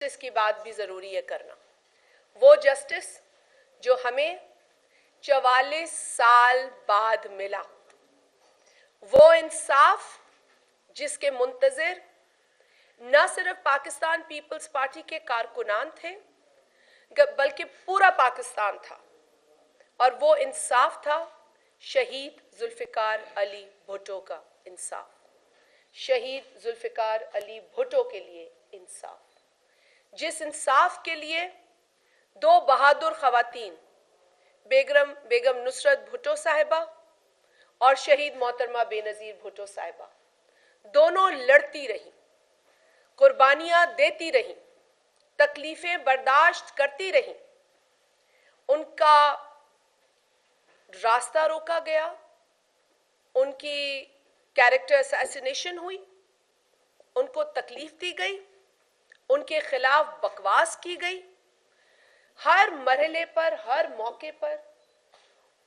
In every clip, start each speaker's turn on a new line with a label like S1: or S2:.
S1: Justice की बात भी ज़रूरी है करना। वो जस्टिस जो हमें 44 साल बाद मिला, वो इंसाफ जिसके मुंतज़िर न सिर्फ पाकिस्तान पीपल्स पार्टी के कारकुनान थे बल्कि पूरा पाकिस्तान था, और वो इंसाफ था शहीद जुल्फ़िकार अली भुट्टो का इंसाफ। शहीद जुल्फ़िकार अली भुट्टो के लिए इंसाफ, जिस इंसाफ के लिए दो बहादुर खवातीन बेगम नुसरत भुट्टो साहिबा और शहीद मोहतरमा बेनज़ीर भुट्टो साहिबा दोनों लड़ती रहीं, कुर्बानियां देती रहीं, तकलीफें बर्दाश्त करती रहीं। उनका रास्ता रोका गया, उनकी कैरेक्टर असैसिनेशन हुई, उनको तकलीफ दी गई, उनके खिलाफ बकवास की गई। हर मरहले पर, हर मौके पर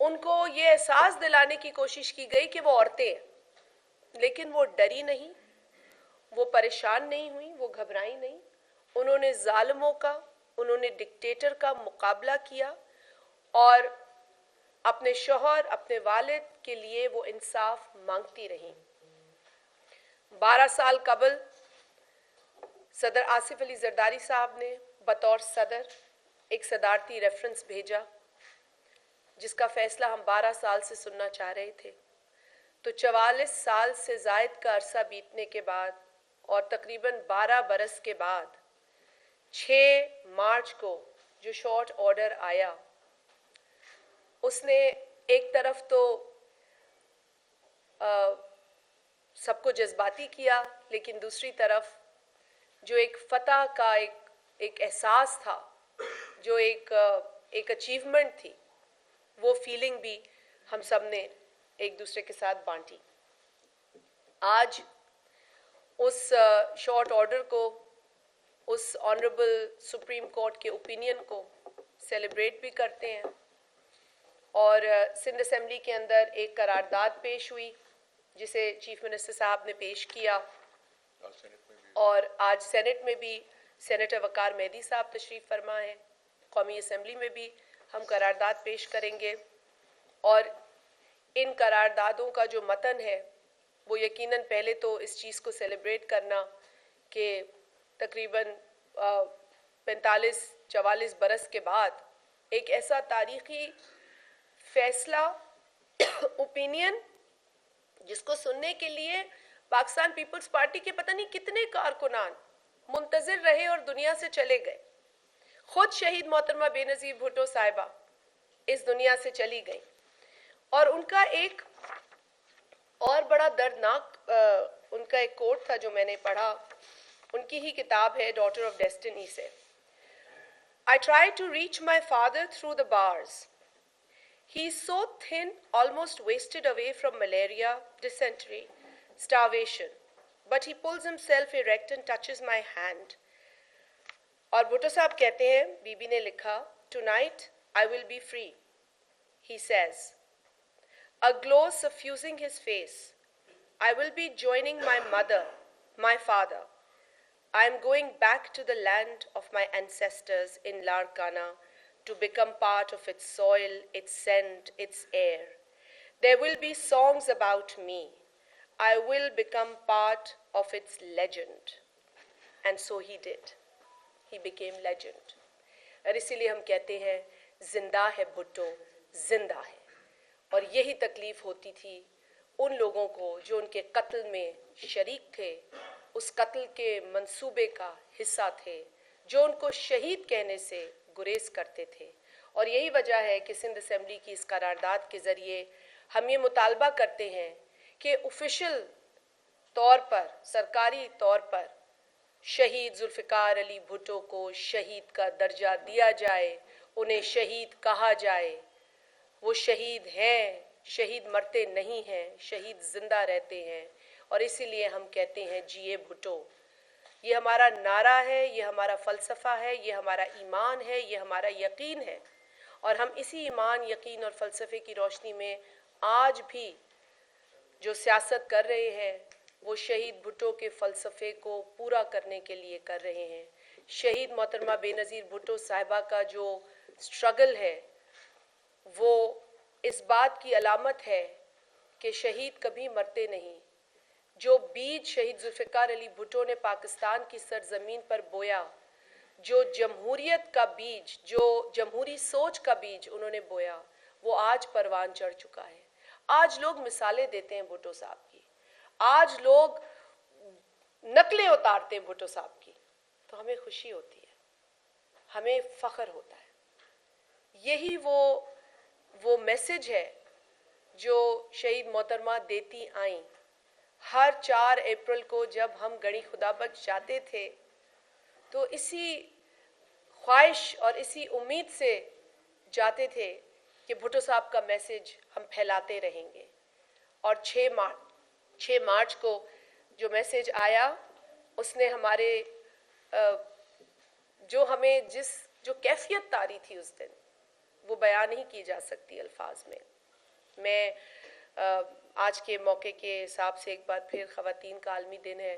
S1: उनको ये एहसास दिलाने की कोशिश की गई कि वो औरतें हैं, लेकिन वो डरी नहीं, वो परेशान नहीं हुई, वो घबराई नहीं। उन्होंने जालिमों का, उन्होंने डिक्टेटर का मुकाबला किया और अपने शौहर, अपने वालिद के लिए वो इंसाफ मांगती रहीं। 12 साल कबल सदर आसिफ अली जरदारी साहब ने बतौर सदर एक सदारती रेफरेंस भेजा, जिसका फैसला हम 12 साल से सुनना चाह रहे थे। तो 44 साल से जायद का अरसा बीतने के बाद और तकरीबन 12 बरस के बाद 6 मार्च को जो शॉर्ट ऑर्डर आया, उसने एक तरफ तो सबको जज्बाती किया, लेकिन दूसरी तरफ जो एक फतह का एक एहसास था, जो एक अचीवमेंट थी, वो फीलिंग भी हम सब ने एक दूसरे के साथ बांटी। आज उस शॉर्ट ऑर्डर को, उस ऑनरेबल सुप्रीम कोर्ट के ओपिनियन को सेलिब्रेट भी करते हैं, और सिंध असेंबली के अंदर एक करारदाद पेश हुई जिसे चीफ मिनिस्टर साहब ने पेश किया, और आज सेनेट में भी सेनेटर वकार मेहदी साहब तशरीफ़ फरमा है। कौमी असेंबली में भी हम करारदाद पेश करेंगे, और इन करारदादों का जो मतन है वो यकीनन पहले तो इस चीज़ को सेलिब्रेट करना कि तकरीबन 45-44 बरस के बाद एक ऐसा तारीख़ी फैसला, ओपिनियन, जिसको सुनने के लिए पाकिस्तान पीपल्स पार्टी के पता नहीं कितने कारकुनान मुंतज़िर रहे और दुनिया से चले गए। खुद शहीद मोहतरमा बेनज़ीर भुट्टो साहिबा इस दुनिया से चली गई, और उनका एक और बड़ा दर्दनाक उनका एक कोट था जो मैंने पढ़ा, उनकी ही किताब है डॉटर ऑफ डेस्टिनी से। I tried to reach my father through the bars. He is so thin, almost wasted away from malaria, dysentery, starvation. But he pulls himself erect and touches my hand. और भुट्टो साहब कहते हैं, बीबी ने लिखा, Tonight I will be free, he says, a glow suffusing his face. I will be joining my mother, my father. I am going back to the land of my ancestors in Larkana to become part of its soil, its scent, its air. There will be songs about me. I will become part of its legend. And so he did. He became legend. और इसीलिए हम कहते हैं, जिंदा है भुट्टो, जिंदा है। और यही तकलीफ होती थी उन लोगों को जो उनके कत्ल में शरीक थे, उस कत्ल के मंसूबे का हिस्सा थे, जो उनको शहीद कहने से गुरेज करते थे। और यही वजह है कि सिंध असेंबली की इस करारदाद के ज़रिए हम ये मुतालबा करते हैं कि ऑफिशियल तौर पर, सरकारी तौर पर शहीद जुल्फ़िकार अली भुट्टो को शहीद का दर्जा दिया जाए, उन्हें शहीद कहा जाए। वो शहीद हैं, शहीद मरते नहीं हैं, शहीद जिंदा रहते हैं, और इसीलिए हम कहते हैं जिए भुट्टो। ये हमारा नारा है, ये हमारा फ़लसफ़ा है, ये हमारा ईमान है, ये हमारा यकीन है, और हम इसी ईमान, यकीन और फ़लसफ़े की रोशनी में आज भी जो सियासत कर रहे हैं वो शहीद भुट्टो के फ़लसफ़े को पूरा करने के लिए कर रहे हैं। शहीद मोहतरमा बेनज़ीर भुट्टो साहिबा का जो स्ट्रगल है वो इस बात की अलामत है कि शहीद कभी मरते नहीं। जो बीज शहीद जुल्फ़िकार अली भुट्टो ने पाकिस्तान की सरजमीन पर बोया, जो जमहूरियत का बीज, जो जमहूरी सोच का बीज उन्होंने बोया, वो आज परवान चढ़ चुका है। आज लोग मिसालें देते हैं भुट्टो साहब की, आज लोग नकलें उतारते हैं भुट्टो साहब की, तो हमें खुशी होती है, हमें फ़ख्र होता है। यही वो मैसेज है जो शहीद मोहतरमा देती आईं। हर 4 अप्रैल को जब हम गणी खुदाबख्श जाते थे तो इसी ख्वाहिश और इसी उम्मीद से जाते थे कि भुट्टो साहब का मैसेज हम फैलाते रहेंगे। और 6 मार्च को जो मैसेज आया उसने हमारे जो हमें जो कैफियत तारी थी उस दिन, वो बयान नहीं की जा सकती अल्फाज में। मैं आज के मौके के हिसाब से एक बार फिर ख़वातीन का आलमी दिन है,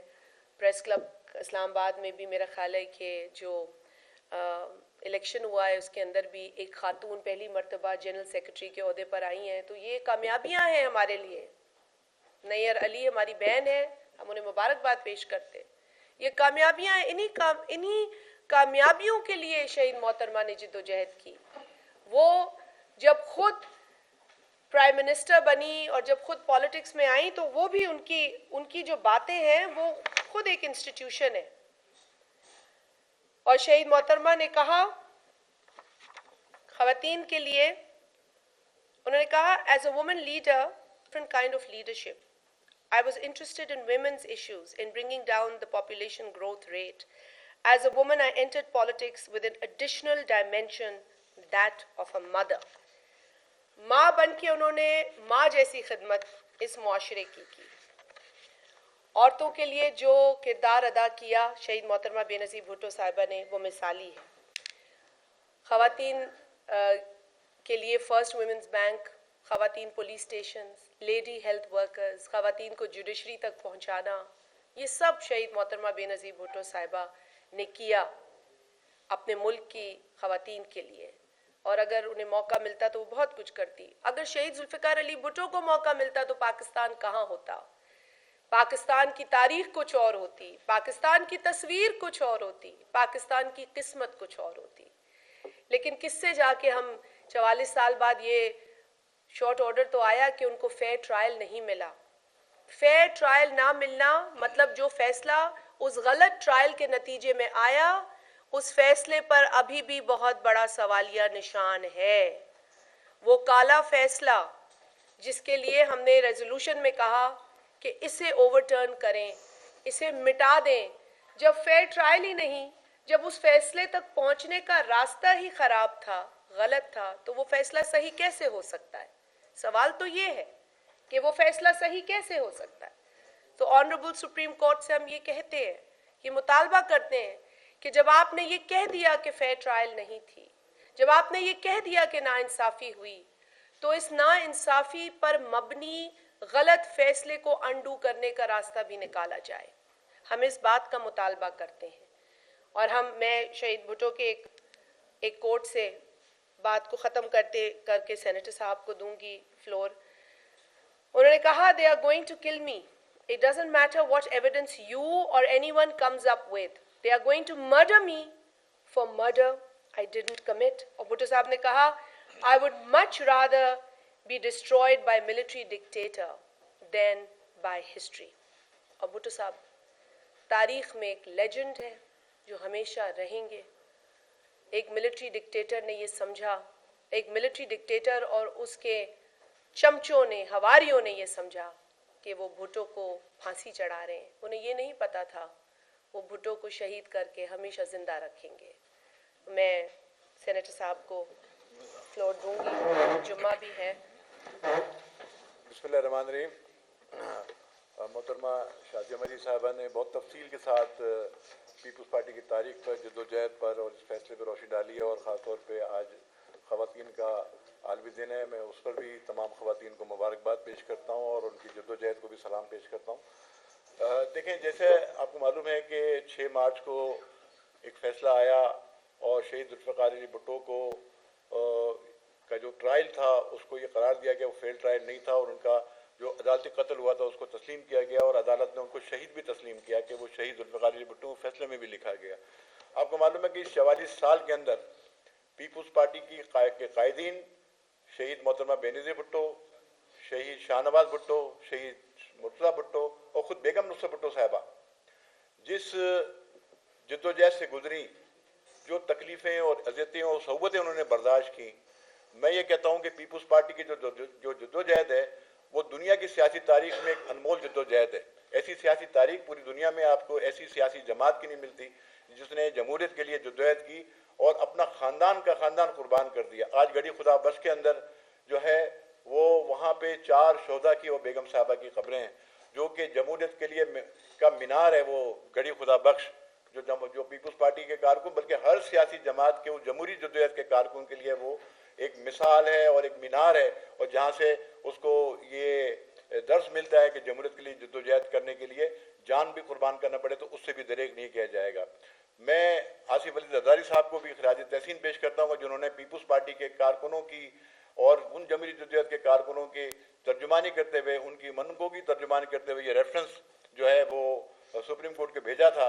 S1: प्रेस क्लब इस्लामाबाद में भी मेरा ख्याल है कि जो इलेक्शन हुआ है उसके अंदर भी एक खातून पहली मर्तबा जनरल सेक्रेटरी के ओहदे पर आई हैं, तो ये कामयाबियां हैं हमारे लिए। नैयर अली हमारी बहन है, हम उन्हें मुबारकबाद पेश करते हैं। ये कामयाबियां हैं, इन्हीं कामयाबियों के लिए शहीद मोहतरमा ने जिद्दोजहद की। वो जब खुद प्राइम मिनिस्टर बनी और जब खुद पॉलिटिक्स में आई तो वो भी उनकी जो बातें हैं वो खुद एक इंस्टीट्यूशन है। और शहीद मोहतरमा ने कहा ख़वातीन के लिए, उन्होंने कहा as a woman leader, different kind of leadership, I was interested in women's issues, in bringing down the population growth rate. As a woman, I entered politics with an additional dimension, that of a mother. माँ बन के उन्होंने माँ जैसी खिदमत इस मुआशरे की। औरतों के लिए जो किरदार अदा किया शहीद मोहतरमा बेनज़ीर भुट्टो साहिबा ने, वो मिसाली है। ख़वातीन के लिए फ़र्स्ट वुमेंस बैंक, ख़वातीन police station, lady health workers, ख़वातीन को जुडिशरी तक पहुँचाना, ये सब शहीद मोहतरमा बेनज़ीर भुट्टो साहिबा ने किया अपने मुल्क की ख़वातीन के लिए। और अगर उन्हें मौका मिलता तो वो बहुत कुछ करती। अगर शहीद जुल्फ़िकार अली भुट्टो को मौका मिलता तो पाकिस्तान कहाँ होता, पाकिस्तान की तारीख कुछ और होती, पाकिस्तान की तस्वीर कुछ और होती, पाकिस्तान की किस्मत कुछ और होती। लेकिन किससे जाके हम 44 साल बाद ये शॉर्ट ऑर्डर तो आया कि उनको फेयर ट्रायल नहीं मिला। फेयर ट्रायल ना मिलना मतलब जो फैसला उस गलत ट्रायल के नतीजे में आया, उस फैसले पर अभी भी बहुत बड़ा सवालिया निशान है। वो काला फैसला जिसके लिए हमने रेजोल्यूशन में कहा कि इसे ओवरटर्न करें, इसे मिटा दें। जब फेयर ट्रायल ही नहीं, जब उस फैसले तक पहुंचने का रास्ता ही खराब था, गलत था, तो वो फैसला सही कैसे हो सकता है? सवाल तो ये है कि वो फैसला सही कैसे हो सकता है। तो ऑनरेबल सुप्रीम कोर्ट से हम ये कहते हैं कि मुतालबा करते हैं कि जब आपने ये कह दिया कि फेयर ट्रायल नहीं थी, जब आपने ये कह दिया कि नाइंसाफ़ी हुई, तो इस नाइंसाफ़ी पर मबनी गलत फैसले को अंडू करने का रास्ता भी निकाला जाए। हम इस बात का मुतालबा करते हैं। और मैं शहीद भुट्टो के एक कोट से बात को ख़त्म करके सेनेटर साहब को दूंगी फ्लोर। उन्होंने कहा, they are going to kill me, it doesn't matter what evidence you or anyone comes up with, they are going to murder me for murder I didn't commit. और भुट्टो साहब ने कहा, I would much rather be destroyed by military dictator than by history. और भुट्टो साहब तारीख में एक legend है जो हमेशा रहेंगे। एक मिलिट्री डिक्टेटर ने ये समझा, एक मिलिट्री डिक्टेटर और उसके चमचों ने, हवारियों ने ये समझा कि वो भुट्टो को फांसी चढ़ा रहे हैं। उन्हें ये नहीं पता था वो भुट्टो को शहीद करके हमेशा जिंदा रखेंगे। मैं सेनेटर साहब को फ्लोर दूंगी, जुम्मा भी है।
S2: बिस्मिल्लाहिर्रहमानिर्रहीम। मोहतरमा शाजिया मजीद साहबा ने बहुत तफसील के साथ पीपल्स पार्टी की तारीख पर, जद्दोजहद पर और इस फैसले पर रोशनी डाली है। और ख़ास तौर पे आज ख़वातीन का आलमी दिन है, मैं उस पर भी तमाम ख़वातीन को मुबारकबाद पेश करता हूँ और उनकी जद्दोजहद को भी सलाम पेश करता हूँ। देखें, जैसे आपको मालूम है कि 6 मार्च को एक फ़ैसला आया और शहीद जुल्फ़िकार अली भुट्टो को का जो ट्रायल था उसको ये करार दिया गया वो फेल ट्रायल नहीं था और उनका जो अदालती कत्ल हुआ था उसको तस्लीम किया गया और अदालत ने उनको शहीद भी तस्लीम किया कि वो शहीद जुल्फ़िकार अली भुट्टो फैसले में भी लिखा गया। आपको मालूम है कि इस 44 साल के अंदर पीपुल्स पार्टी के कायदीन शहीद मोहतरमा बेनज़ीर भुट्टो, शहीद शाहनवाज भुट्टो, शहीद मुर्तज़ा भुट्टो और ख़ुद बेगम नुसरत भुट्टो साहिबा जिस जद्दोजहद से गुजरी, जो तकलीफ़ें और अज़ियतें और सहुबतें उन्होंने बर्दाश्त की, मैं ये कहता हूँ कि पीपुल्स पार्टी की जो जद्दोजहद है वो दुनिया की सियासी तारीख में एक अनमोल जद्दोजहद है। ऐसी सियासी तारीख पूरी दुनिया में आपको ऐसी सियासी जमात की नहीं मिलती जिसने जमहूरियत के लिए जद्दोजहद की और अपना ख़ानदान का ख़ानदान कुर्बान कर दिया। आज गढ़ी खुदा बख्श के अंदर जो है वो वहाँ पे 4 शोहदा की और बेगम साहबा की कब्रें हैं जो कि जमहूरियत के लिए का मीनार है। वो गढ़ी खुदा बख्श जो पीपुल्स पार्टी के कारकुन बल्कि हर सियासी जमात के वो जमहूरी जद्दोजहद के कारकुन के लिए वो एक मिसाल है और एक मीनार है और जहाँ से उसको ये दर्स मिलता है कि जमहूरियत के लिए जद्दोजहद करने के लिए जान भी कुर्बान करना पड़े तो उससे भी दरेक नहीं किया जाएगा। मैं आसिफ अली जरदारी साहब को भी खराज तहसीन पेश करता हूँ जिन्होंने पीपुल्स पार्टी के कारकुनों की और उन जमहूरी जद्दोजहद के कारकुनों की तर्जुमानी करते हुए उनकी मनकों की तर्जुमानी करते हुए ये रेफरेंस जो है वो सुप्रीम कोर्ट के भेजा था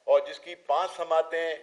S2: और जिसकी 5 समातें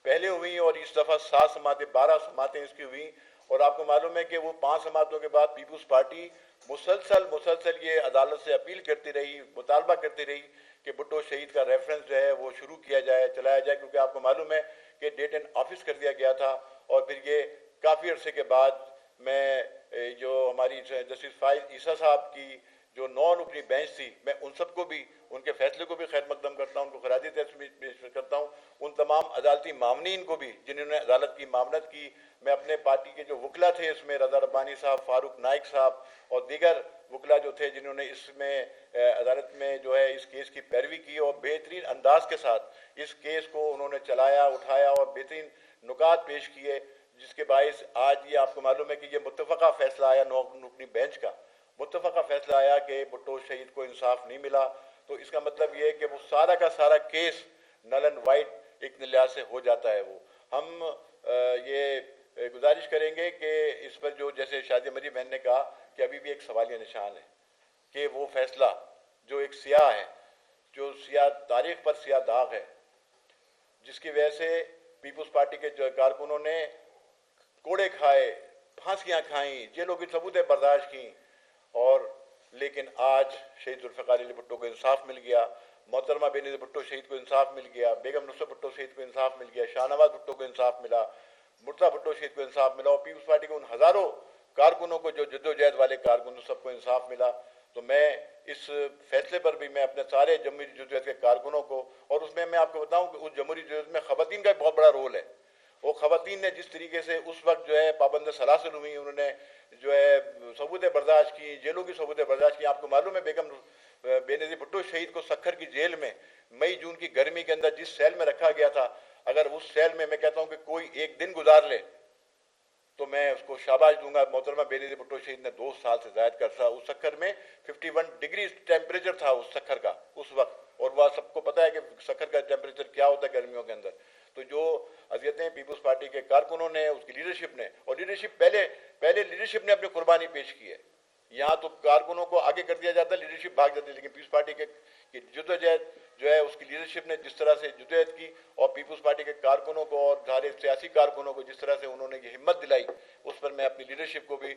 S2: पहले हुई और इस दफ़ा 7 समातें 12 समातें इसकी हुई और आपको मालूम है कि वो 5 समातों के बाद पीपुल्स पार्टी मुसलसल ये अदालत से अपील करती रही, मुतालबा करती रही कि भुट्टो शहीद का रेफरेंस जो है वो शुरू किया जाए, चलाया जाए, क्योंकि आपको मालूम है कि डेट एंड ऑफिस कर दिया गया था और फिर ये काफ़ी अरसे के बाद मैं जो हमारी जस्टिस फाइज ईसा साहब की जो नॉन अपनी बेंच थी, मैं उन सबको भी उनके फैसले को भी खैर मकदम करता हूँ, उनको खराजी तहसीन पेश करता हूँ। उन तमाम अदालती मामनीन को भी जिन्होंने अदालत की मामनत की, मैं अपने पार्टी के जो वकला थे इसमें रज़ा रब्बानी साहब, फारूक नाइक साहब और दीगर वकला जो थे जिन्होंने इसमें अदालत में जो है इस केस की पैरवी की और बेहतरीन अंदाज के साथ इस केस को उन्होंने चलाया, उठाया और बेहतरीन नुकात पेश किए, जिसके बायस आज ये आपको मालूम है कि ये मुत्तफ़क़ा फैसला आया अपनी बेंच का मुत्तफ़क़ा फैसला आया कि भुट्टो शहीद को इंसाफ नहीं मिला। तो इसका मतलब ये है कि वो सारा का सारा केस नल एंड वाइट एक लिहाज से हो जाता है। वो हम ये गुजारिश करेंगे कि इस पर जो जैसे शादी मरी बहन ने कहा कि अभी भी एक सवालिया निशान है कि वो फैसला जो एक सियाह है, जो सियाह तारीख पर सियाह दाग है, जिसकी वजह से पीपुल्स पार्टी के जो कारकुनों ने कोड़े खाए, फांसियाँ खाई, जेलों की सबूतें बर्दाश्त की और लेकिन आज शहीद जुल्फ़िकार अली भुट्टो को इंसाफ मिल गया, मोहतरमा बेनज़ीर भुट्टो शहीद को इंसाफ मिल गया, बेगम नुसरत भुट्टो शहीद को इंसाफ मिल गया, शाहनवाज भुट्टो को इंसाफ मिला, मुर्तज़ा भुट्टो शहीद को इंसाफ मिला और पीपुल्स पार्टी के उन हज़ारों कारकुनों को जो जद्दोजहद वाले कारकुनों सबको इंसाफ मिला। तो मैं इस फैसले पर भी मैं अपने सारे जमहूरी जद्दोजहद के कारकुनों को और उसमें मैं आपको बताऊं कि उस जमहूरी जद्दोजहद में ख़वातीन का बहुत बड़ा रोल है। वो ख़वातीन ने जिस तरीके से उस वक्त जो है पाबंद सलासिल हुई, उन्होंने जो है सबूतें बर्दाश्त की, जेलों की सबूतें बर्दाश्त की। आपको मालूम है बेगम बेनज़ीर भुट्टो शहीद को सक्खर की जेल में मई जून की गर्मी के अंदर जिस सेल में रखा गया था, अगर उस सेल में मैं कहता हूँ कि कोई एक दिन गुजार ले तो मैं उसको शाबाश दूंगा। मोहतरमा बेनज़ीर भुट्टो शहीद ने 2 साल से ज़ायद कर था। उस सक्खर में 51 डिग्री टेम्परेचर था उस सक्खर का उस वक्त, और वह सबको पता है कि सक्खर का टेम्परेचर क्या होता है गर्मियों के अंदर। तो जो अज़ियतें पीपुल्स पार्टी के कारकुनों ने, उसकी लीडरशिप ने, और लीडरशिप पहले लीडरशिप ने अपनी कुर्बानी पेश की है। यहाँ तो कारकुनों को आगे कर दिया जाता है, लीडरशिप भाग जाती है, लेकिन पीपुल्स पार्टी के जद्दोजहद जो है उसकी लीडरशिप ने जिस तरह से जद्दोजहद की और पीपुल्स पार्टी के कारकुनों को और सारे सियासी कारकुनों को जिस तरह से उन्होंने ये हिम्मत दिलाई, उस पर मैं अपनी लीडरशिप को भी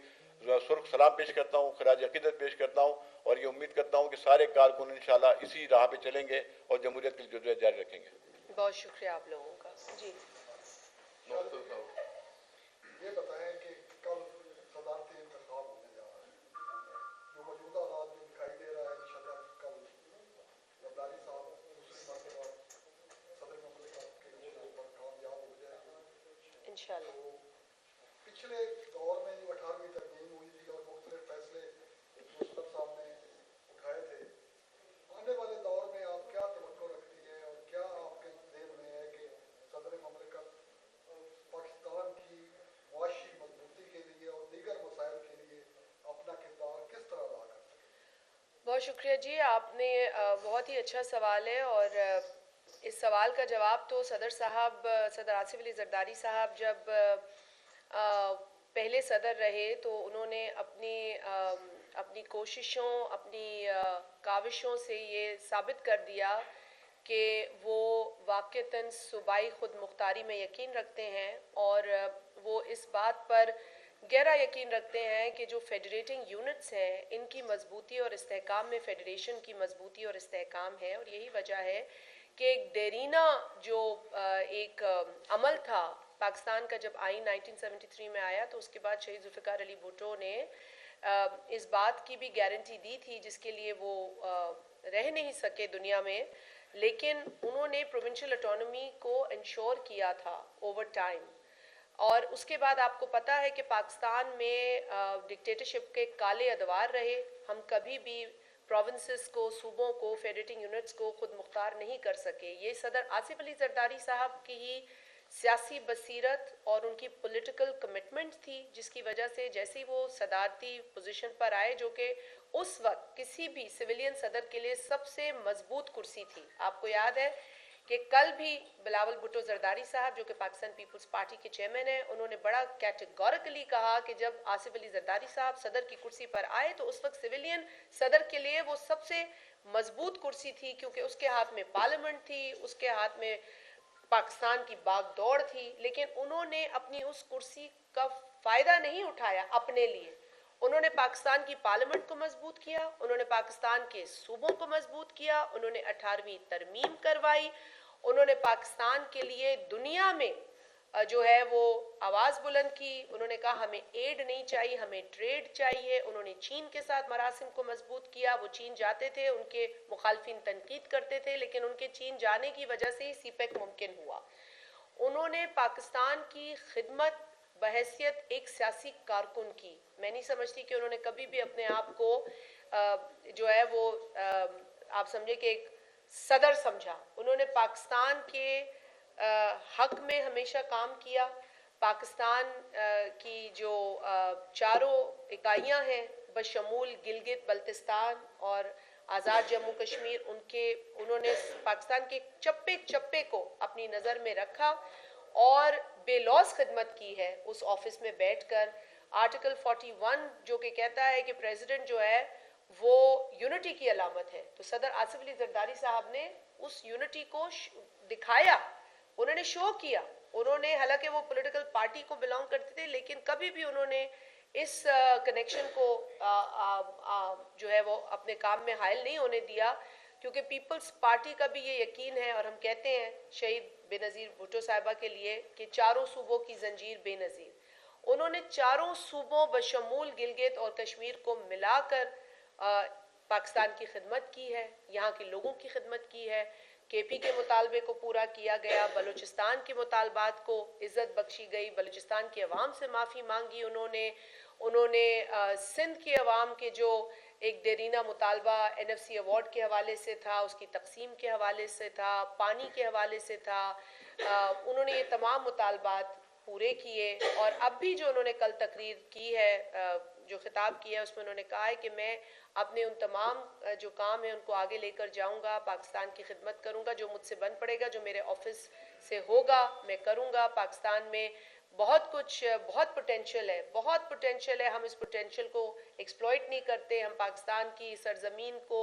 S2: सुर्ख सलाम पेश करता हूँ, खराज अकीदत पेश करता हूँ और ये उम्मीद करता हूँ कि सारे कारकुन इंशाल्लाह इसी राह पे चलेंगे और जमहूरियत की जद्दोजहद जारी रखेंगे।
S1: बहुत शुक्रिया आप लोगों का। जी
S3: ये बताएं कि कल सदारती इंतखाब होने जा रहा है, जो मौजूदा हालात में दिखाई दे रहा है इंशाल्लाह कल जरदारी साहब दूसरी मरतबा सदर मुमलिकत के चुनाव पर कामयाब हो जाएंगे इंशाल्लाह। तो पिछले दौर में जो 18वीं तरमीम हुई थी और मुख्तलिफ फैसले मुस्तफ़ा साहब ने उठाए थे, आने वाले दौर में आप क्या तवक्को रखती है और क्या आपके ज़हन में है कि सदर मुमलिकत पाकिस्तान की मुआशी मजबूती के लिए और दीगर मसाइल के लिए अपना किरदार किस तरह अदा कर सकते हैं?
S1: बहुत शुक्रिया जी, आपने बहुत ही अच्छा सवाल है और इस सवाल का जवाब तो सदर आसिफ अली जरदारी साहब जब पहले सदर रहे तो उन्होंने अपनी कोशिशों, अपनी काविशों से ये साबित कर दिया कि वो वाक़तन सूबाई खुद मुख्तारी में यकीन रखते हैं और वो इस बात पर गहरा यकीन रखते हैं कि जो फेडरेटिंग यूनिट्स हैं इनकी मजबूती और इस्तेहकाम में फेडरेशन की मजबूती और इस्तेहकाम है। और यही वजह है कि एक देरीना जो एक अमल था पाकिस्तान का, जब आइन 1973 में आया तो उसके बाद शहीद जुल्फ़िकार अली भुट्टो ने इस बात की भी गारंटी दी थी जिसके लिए वो रह नहीं सके दुनिया में, लेकिन उन्होंने प्रोविंशियल ऑटोनॉमी को इंश्योर किया था ओवर टाइम। और उसके बाद आपको पता है कि पाकिस्तान में डिक्टेटरशिप के काले अदवार रहे। हम कभी भी प्रोविंसेस को, सूबों को, फेडरेटिंग यूनिट्स को खुद मुख्तार नहीं कर सके। ये सदर आसिफ अली जरदारी साहब की ही सियासी बसीरत और उनकी पॉलिटिकल कमिटमेंट थी जिसकी वजह से जैसे ही वो सदारती पोजीशन पर आए, जो कि उस वक्त किसी भी सिविलियन सदर के लिए सबसे मजबूत कुर्सी थी। आपको याद है कि कल भी बिलावल भुट्टो जरदारी साहब जो कि पाकिस्तान पीपल्स पार्टी के चेयरमैन हैं, उन्होंने बड़ा कैटेगोरिकली कहा कि जब आसिफ अली जरदारी साहब सदर की कुर्सी पर आए तो उस वक्त सिविलियन सदर के लिए वो सबसे मजबूत कुर्सी थी, क्योंकि उसके हाथ में पार्लियामेंट थी, उसके हाथ में पाकिस्तान की बागदौड़ थी। लेकिन उन्होंने अपनी उस कुर्सी का फ़ायदा नहीं उठाया अपने लिए। उन्होंने पाकिस्तान की पार्लियामेंट को मजबूत किया, उन्होंने पाकिस्तान के सूबों को मजबूत किया, उन्होंने 18वीं तरमीम करवाई, उन्होंने पाकिस्तान के लिए दुनिया में जो है वो आवाज़ बुलंद की। उन्होंने कहा हमें एड नहीं चाहिए, हमें ट्रेड चाहिए। उन्होंने चीन के साथ मरासिम को मजबूत किया। वो चीन जाते थे, उनके मुखालफिन तनकीद करते थे, लेकिन उनके चीन जाने की वजह से ही सीपेक मुमकिन हुआ। उन्होंने पाकिस्तान की खिदमत बहैसियत एक सियासी कारकुन की, मैं नहीं समझती कि उन्होंने कभी भी अपने आप को जो है वो आप समझे कि एक सदर समझा। उन्होंने पाकिस्तान के हक में हमेशा काम किया। पाकिस्तान की जो चारों इकाइयां हैं बशमूल गिलगित बल्तिस्तान और आज़ाद जम्मू कश्मीर, उन्होंने पाकिस्तान के चप्पे चप्पे को अपनी नज़र में रखा और बेलौस खिदमत की है उस ऑफिस में बैठकर। आर्टिकल 41 जो कि कहता है कि प्रेसिडेंट जो है वो यूनिटी की अलामत है, तो सदर आसिफ अली जरदारी साहब ने उस यूनिटी को दिखाया, उन्होंने शो किया। उन्होंने, हालांकि वो पॉलिटिकल पार्टी को बिलोंग करते थे, लेकिन कभी भी उन्होंने इस कनेक्शन को जो है वो अपने काम में हायल नहीं होने दिया, क्योंकि पीपल्स पार्टी का भी ये यकीन है। और हम कहते हैं शहीद बेनज़ीर भुट्टो साहिबा के लिए कि चारों सूबों की जंजीर बेनज़ीर। उन्होंने चारों सूबों बशमूल गिलगित और कश्मीर को मिलाकर पाकिस्तान की खिदमत की है, यहाँ के लोगों की खिदमत की है। केपी के मुतालबे को पूरा किया गया, बलूचिस्तान के मुतालबात को इज़्ज़त बख्शी गई, बलूचिस्तान की अवाम से माफ़ी मांगी उन्होंने सिंध की अवाम के जो एक देरीना मुतालबा NFC अवार्ड के हवाले से था, उसकी तकसीम के हवाले से था, पानी के हवाले से था, उन्होंने ये तमाम मुतालबात पूरे किए। और अब भी जो उन्होंने कल तकरीर की है, जो खिताब किया है, उसमें उन्होंने कहा है कि मैं अपने उन तमाम जो काम है उनको आगे लेकर जाऊंगा, पाकिस्तान की खिदमत करूंगा, जो मुझसे बन पड़ेगा, जो मेरे ऑफिस से होगा मैं करूंगा। पाकिस्तान में बहुत कुछ, बहुत पोटेंशियल है, हम इस पोटेंशियल को एक्सप्लॉइट नहीं करते। हम पाकिस्तान की सरजमीन को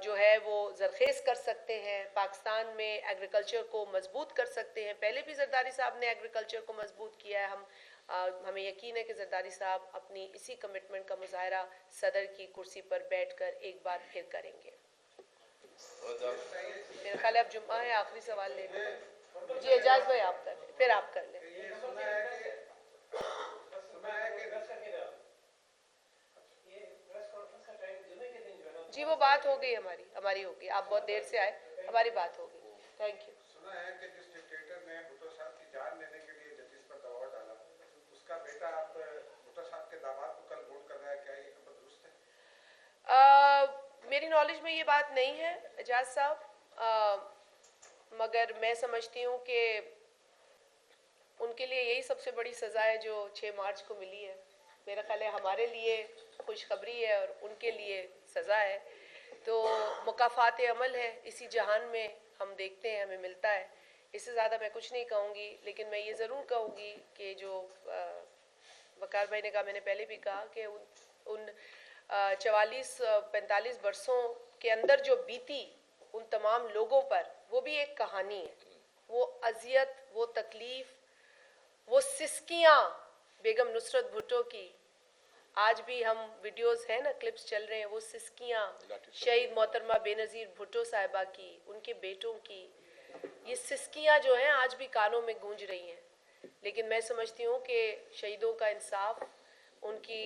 S1: जो है वो जरखेज़ कर सकते हैं, पाकिस्तान में एग्रीकल्चर को मजबूत कर सकते हैं। पहले भी जरदारी साहब ने एग्रीकल्चर को मजबूत किया है। हमें यकीन है कि जरदारी साहब अपनी इसी कमिटमेंट का मुजाहरा सदर की कुर्सी पर बैठकर एक बार फिर करेंगे। मेरा ख्याल है अब जुम्मा है, आखिरी सवाल ले लें। जी एजाज भाई आप कर लें, फिर आप कर लें। जी वो बात हो गई, हमारी हो गई। आप बहुत देर से आए, हमारी बात हो गई। Thank you.
S4: सुना है कि जिस डिक्टेटर ने भुट्टो साहब की जान लेने के लिए जजिस पर दबाव डाला, उसका बेटा आप भुट्टो साहब के दामाद को कल वोट कर रहा है, क्या ये खबर दुरुस्त है?
S1: मेरी नॉलेज में ये बात नहीं है एजाज साहब, मगर मैं समझती हूँ कि उनके लिए यही सबसे बड़ी सज़ा है जो 6 मार्च को मिली है। मेरा ख्याल है हमारे लिए खुशखबरी है और उनके लिए सज़ा है। तो मुकाफ़ात अमल है, इसी जहान में हम देखते हैं, हमें मिलता है। इससे ज़्यादा मैं कुछ नहीं कहूँगी, लेकिन मैं ये ज़रूर कहूँगी कि जो वकार भाई ने कहा, मैंने पहले भी कहा कि उन 44-45 वर्षों के अंदर जो बीती उन तमाम लोगों पर, वो भी एक कहानी है। वो अजियत, वो तकलीफ, वो सिसकियाँ बेगम नुसरत भुट्टो की, आज भी हम वीडियोस हैं ना, क्लिप्स चल रहे हैं, वो सिसकियाँ शहीद मोहतरमा बेनज़ीर भुट्टो साहिबा की, उनके बेटों की, ये सिसकियाँ जो हैं आज भी कानों में गूंज रही हैं। लेकिन मैं समझती हूँ कि शहीदों का इंसाफ, उनकी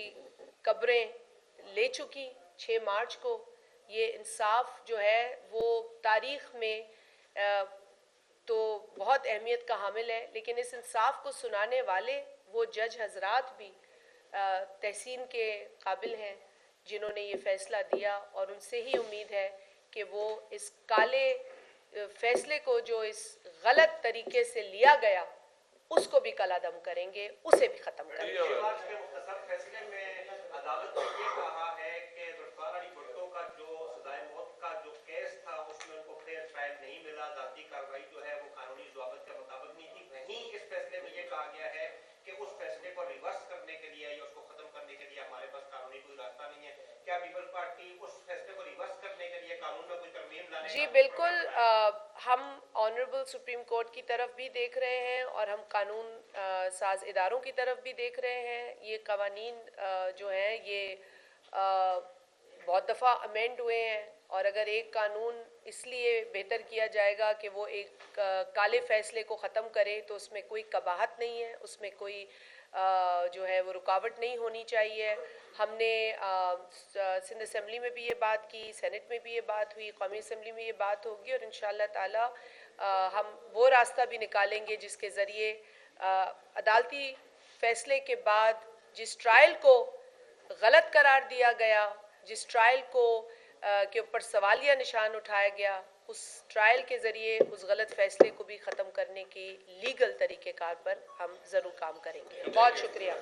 S1: कब्रें ले चुकी 6 मार्च को, ये इंसाफ जो है वो तारीख़ में तो बहुत अहमियत का हामिल है। लेकिन इस इंसाफ को सुनाने वाले वो जज हजरात भी तहसीन के काबिल हैं जिन्होंने ये फ़ैसला दिया, और उनसे ही उम्मीद है कि वो इस काले फ़ैसले को जो इस गलत तरीके से लिया गया उसको भी कलादम करेंगे, उसे भी ख़त्म करेंगे।
S5: फैसले में अदालत ने ये कहा है कि जुल्फ़िकार अली भुट्टो का जो सजाए मौत का जो केस था उसमें उनको फेयर ट्रायल नहीं मिला, ज़ाती कार्रवाई जो है वो कानूनी ज़वाबित के मुताबिक नहीं थी। वहीं इस फैसले में ये कहा गया है कि उस फैसले को रिवर्स करने के लिए या उसको खत्म करने के लिए हमारे पास कानूनी कोई रास्ता नहीं है। क्या पीपल्स पार्टी उस फैसले को रिवर्स करने के लिए कानून में कोई तरमीम लाने?
S1: जी बिल्कुल, हम ऑनरेबल सुप्रीम कोर्ट की तरफ भी देख रहे हैं और हम कानून साज इदारों की तरफ भी देख रहे हैं। ये कवानीन जो हैं ये बहुत दफ़ा अमेंड हुए हैं, और अगर एक कानून इसलिए बेहतर किया जाएगा कि वो एक काले फ़ैसले को ख़त्म करे, तो उसमें कोई कबाहत नहीं है, उसमें कोई जो है वो रुकावट नहीं होनी चाहिए। हमने सिंध असम्बली में भी ये बात की, सेनेट में भी ये बात हुई, कौमी असम्बली में ये बात होगी, और इंशाअल्लाह ताला हम वो रास्ता भी निकालेंगे जिसके ज़रिए अदालती फ़ैसले के बाद जिस ट्रायल को गलत करार दिया गया, जिस ट्रायल को के ऊपर सवालिया निशान उठाया गया, उस ट्रायल के ज़रिए उस गलत फ़ैसले को भी ख़त्म करने की लीगल तरीक़ेकार पर हम ज़रूर काम करेंगे। बहुत शुक्रिया।